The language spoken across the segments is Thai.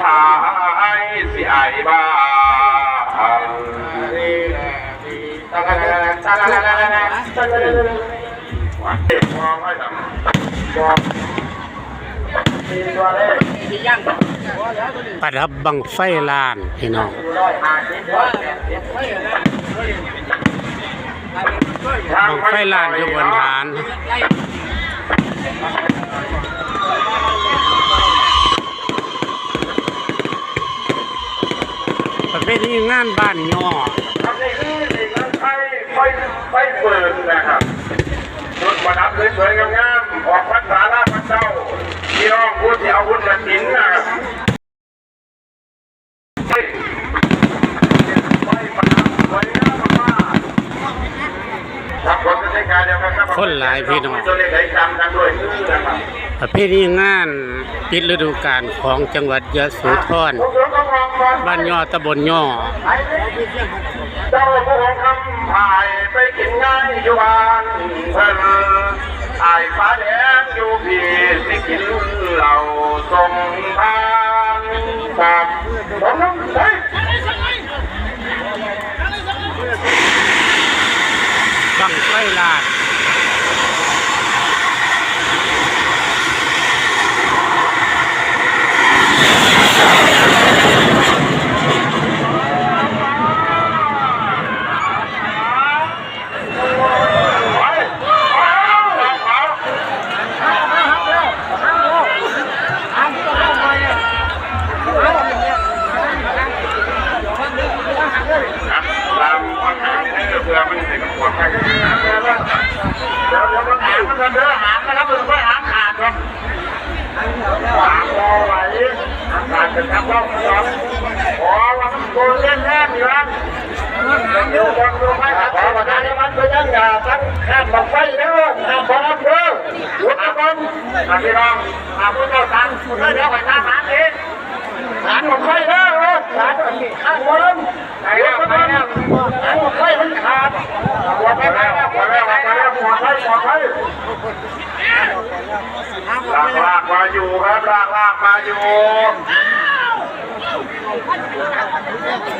ชายสิไอบ้าประดับบังไฟลานพี่น้องบังไฟลานอยู่บนฐานประเภทนี้งานบ้านย่อนี่คือสิ่งนั้นไฟเปิดนะครับชุดประดับสวยๆงามๆออกพรรษาลาพระเจ้าพี่น้องพูดที่เอาบุญมากินนะครับคนหลายพี่น้องประเภทนี้งานปิดฤดูกาลของจังหวัดยะโสธรบ้านย่อตำบลย่อเจ้าผู้คำพายไปกินง่ายอยู่บ้านเพิ่นไอ้ฟ้าแดงอยู่พี่สิกินเหล้าทรงทางครับผมน้องเฮ้ยบังไฟลานเพื่อมันเป็นขวดแค่นี้เดี๋ยวมันหามเด้อหามนะครับมันไม่หามขาดหรอกหามพอไหวขาดจะทำรอบสองอ๋อมันโดนเล่นแน่อยู่แล้วดูฟังดูไม่ขาดพอวันนี้มันก็ยังอย่าตั้งข้ามบังไฟเด้อข้ามบอลเด้อหัวตะบอลพี่น้องมาพูดต่อกันเดี๋ยวไปหน้าหางเองหางบังไฟเด้อหางข้างบอลไหนแล้วไหนแล้วหางบังไฟมันขาดหัวไปแล้วหัวไปแล้วหัวไปลากมาอยู่ครับลากมาอยู่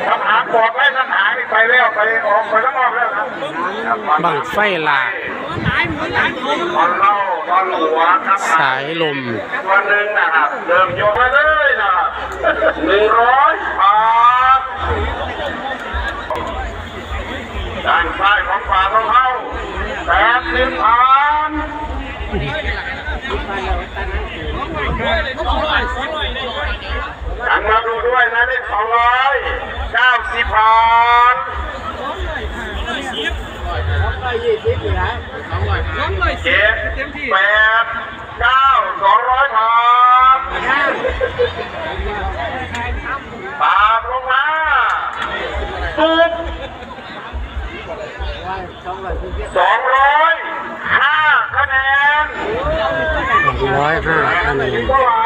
ทำหางบอกไว้ทำหางไปแล้วไปออกไปข้างนอกแล้วครับบังไฟลานตอนเล่าตอนหัวครับสายลมวันหนึ่งนะครับเริ่มโยนมาเลยนะครับ100 บาทด้านซ้ายของฝาของเขา80 บาทหันมาดูด้วยนะเลข290 บาท7 8 9 200 บาทตามลงมาตุ๊บ205 คะแนน205 คะแนน